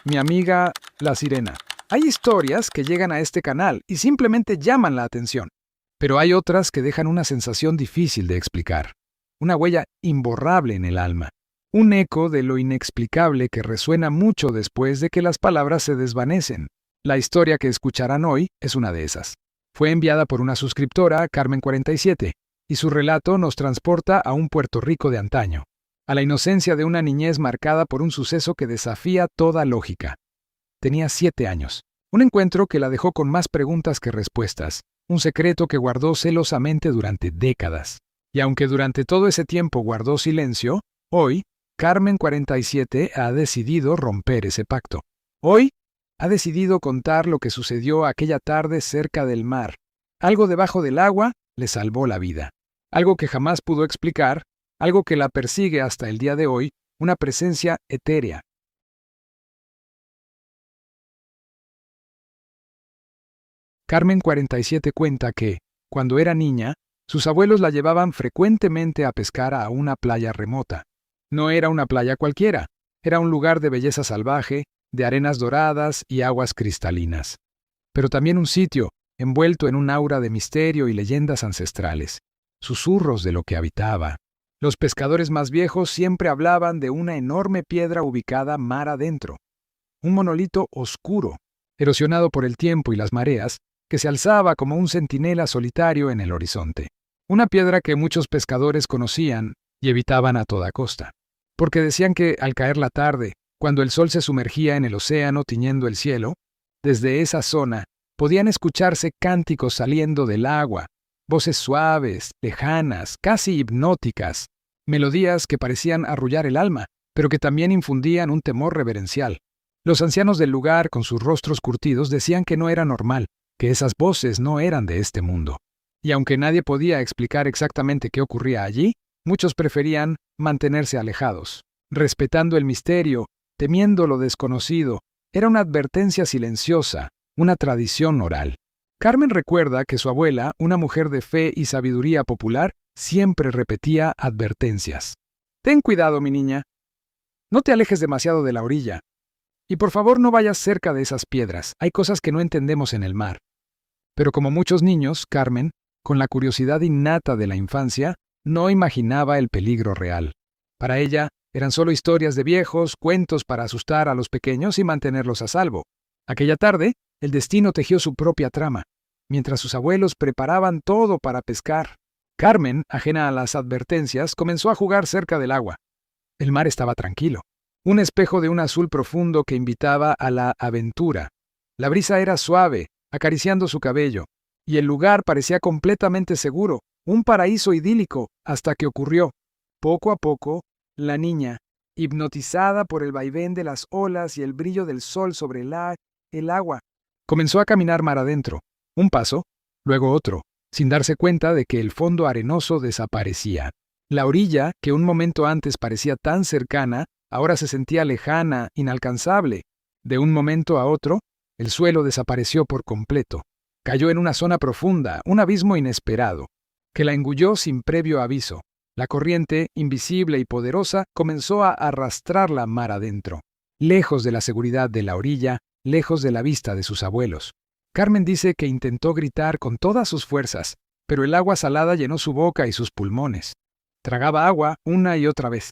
Mi amiga la sirena. Hay historias que llegan a este canal y simplemente llaman la atención, pero hay otras que dejan una sensación difícil de explicar, una huella imborrable en el alma, un eco de lo inexplicable que resuena mucho después de que las palabras se desvanecen. La historia que escucharán hoy es una de esas. Fue enviada por una suscriptora, Carmen47, y su relato nos transporta a un Puerto Rico de antaño, a la inocencia de una niñez marcada por un suceso que desafía toda lógica. Tenía 7 años, un encuentro que la dejó con más preguntas que respuestas, un secreto que guardó celosamente durante décadas. Y aunque durante todo ese tiempo guardó silencio, hoy, Carmen47 ha decidido romper ese pacto. Hoy, ha decidido contar lo que sucedió aquella tarde cerca del mar. Algo debajo del agua le salvó la vida. Algo que jamás pudo explicar, algo que la persigue hasta el día de hoy, una presencia etérea. Carmen47 cuenta que, cuando era niña, sus abuelos la llevaban frecuentemente a pescar a una playa remota. No era una playa cualquiera, era un lugar de belleza salvaje, de arenas doradas y aguas cristalinas. Pero también un sitio envuelto en un aura de misterio y leyendas ancestrales, susurros de lo que habitaba. Los pescadores más viejos siempre hablaban de una enorme piedra ubicada mar adentro, un monolito oscuro, erosionado por el tiempo y las mareas, que se alzaba como un centinela solitario en el horizonte. Una piedra que muchos pescadores conocían y evitaban a toda costa, porque decían que al caer la tarde, cuando el sol se sumergía en el océano tiñendo el cielo, desde esa zona podían escucharse cánticos saliendo del agua, voces suaves, lejanas, casi hipnóticas, melodías que parecían arrullar el alma, pero que también infundían un temor reverencial. Los ancianos del lugar, con sus rostros curtidos, decían que no era normal, que esas voces no eran de este mundo. Y aunque nadie podía explicar exactamente qué ocurría allí, muchos preferían mantenerse alejados, respetando el misterio, temiendo lo desconocido. Era una advertencia silenciosa, una tradición oral. Carmen recuerda que su abuela, una mujer de fe y sabiduría popular, siempre repetía advertencias. Ten cuidado, mi niña. No te alejes demasiado de la orilla. Y por favor no vayas cerca de esas piedras. Hay cosas que no entendemos en el mar. Pero como muchos niños, Carmen, con la curiosidad innata de la infancia, no imaginaba el peligro real. Para ella, eran solo historias de viejos, cuentos para asustar a los pequeños y mantenerlos a salvo. Aquella tarde, el destino tejió su propia trama, mientras sus abuelos preparaban todo para pescar. Carmen, ajena a las advertencias, comenzó a jugar cerca del agua. El mar estaba tranquilo, un espejo de un azul profundo que invitaba a la aventura. La brisa era suave, acariciando su cabello, y el lugar parecía completamente seguro, un paraíso idílico, hasta que ocurrió. Poco a poco, la niña, hipnotizada por el vaivén de las olas y el brillo del sol sobre el agua, comenzó a caminar mar adentro, un paso, luego otro, sin darse cuenta de que el fondo arenoso desaparecía. La orilla, que un momento antes parecía tan cercana, ahora se sentía lejana, inalcanzable. De un momento a otro, el suelo desapareció por completo. Cayó en una zona profunda, un abismo inesperado, que la engulló sin previo aviso. La corriente, invisible y poderosa, comenzó a arrastrarla mar adentro, lejos de la seguridad de la orilla, lejos de la vista de sus abuelos. Carmen dice que intentó gritar con todas sus fuerzas, pero el agua salada llenó su boca y sus pulmones. Tragaba agua una y otra vez.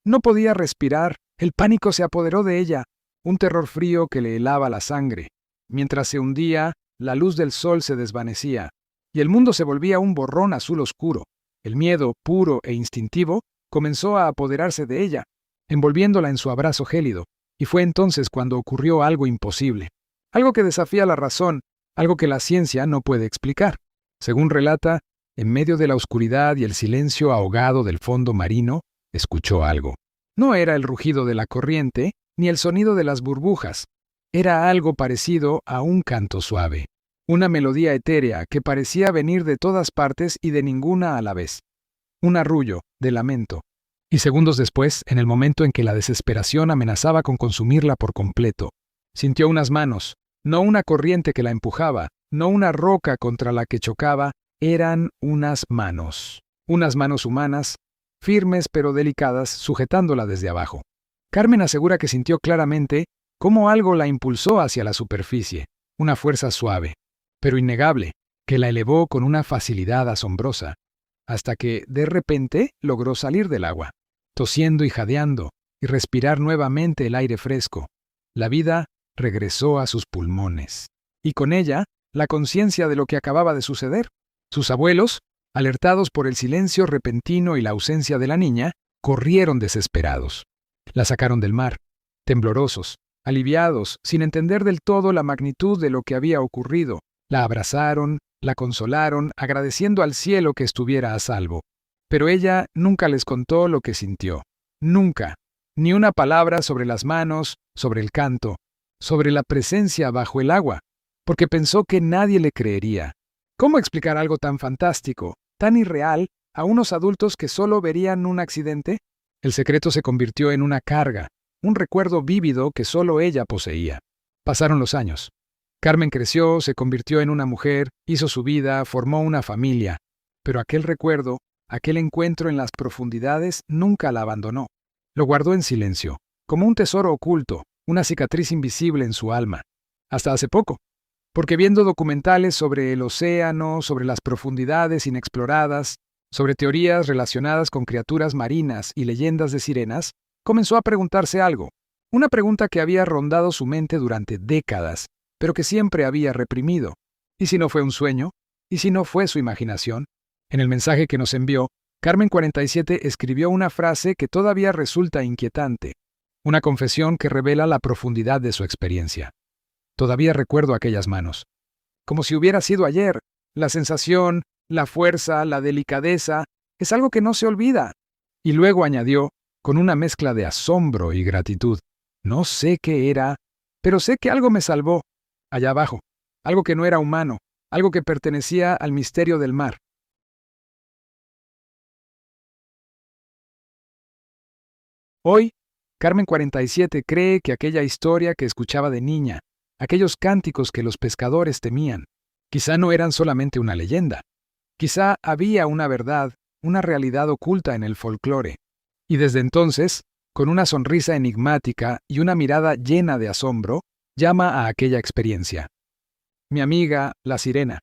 No podía respirar, el pánico se apoderó de ella, un terror frío que le helaba la sangre. Mientras se hundía, la luz del sol se desvanecía, y el mundo se volvía un borrón azul oscuro. El miedo, puro e instintivo, comenzó a apoderarse de ella, envolviéndola en su abrazo gélido, y fue entonces cuando ocurrió algo imposible. Algo que desafía la razón, algo que la ciencia no puede explicar. Según relata, en medio de la oscuridad y el silencio ahogado del fondo marino, escuchó algo. No era el rugido de la corriente, ni el sonido de las burbujas. Era algo parecido a un canto suave. Una melodía etérea que parecía venir de todas partes y de ninguna a la vez. Un arrullo, de lamento. Y segundos después, en el momento en que la desesperación amenazaba con consumirla por completo, sintió unas manos, no una corriente que la empujaba, no una roca contra la que chocaba, eran unas manos humanas, firmes pero delicadas, sujetándola desde abajo. Carmen asegura que sintió claramente cómo algo la impulsó hacia la superficie, una fuerza suave, pero innegable, que la elevó con una facilidad asombrosa, hasta que, de repente, logró salir del agua, tosiendo y jadeando, y respirar nuevamente el aire fresco. La vida regresó a sus pulmones, y con ella, la conciencia de lo que acababa de suceder. Sus abuelos, alertados por el silencio repentino y la ausencia de la niña, corrieron desesperados. La sacaron del mar, temblorosos, aliviados, sin entender del todo la magnitud de lo que había ocurrido. La abrazaron, la consolaron, agradeciendo al cielo que estuviera a salvo. Pero ella nunca les contó lo que sintió. Nunca. Ni una palabra sobre las manos, sobre el canto, sobre la presencia bajo el agua, porque pensó que nadie le creería. ¿Cómo explicar algo tan fantástico, tan irreal, a unos adultos que solo verían un accidente? El secreto se convirtió en una carga, un recuerdo vívido que solo ella poseía. Pasaron los años. Carmen creció, se convirtió en una mujer, hizo su vida, formó una familia. Pero aquel recuerdo, aquel encuentro en las profundidades, nunca la abandonó. Lo guardó en silencio, como un tesoro oculto, una cicatriz invisible en su alma. Hasta hace poco. Porque viendo documentales sobre el océano, sobre las profundidades inexploradas, sobre teorías relacionadas con criaturas marinas y leyendas de sirenas, comenzó a preguntarse algo. Una pregunta que había rondado su mente durante décadas, pero que siempre había reprimido. ¿Y si no fue un sueño? ¿Y si no fue su imaginación? En el mensaje que nos envió, Carmen 47 escribió una frase que todavía resulta inquietante, una confesión que revela la profundidad de su experiencia. Todavía recuerdo aquellas manos. Como si hubiera sido ayer, la sensación, la fuerza, la delicadeza, es algo que no se olvida. Y luego añadió, con una mezcla de asombro y gratitud, no sé qué era, pero sé que algo me salvó, allá abajo, algo que no era humano, algo que pertenecía al misterio del mar. Hoy, Carmen 47 cree que aquella historia que escuchaba de niña, aquellos cánticos que los pescadores temían, quizá no eran solamente una leyenda. Quizá había una verdad, una realidad oculta en el folclore. Y desde entonces, con una sonrisa enigmática y una mirada llena de asombro, llama a aquella experiencia. Mi amiga, la sirena.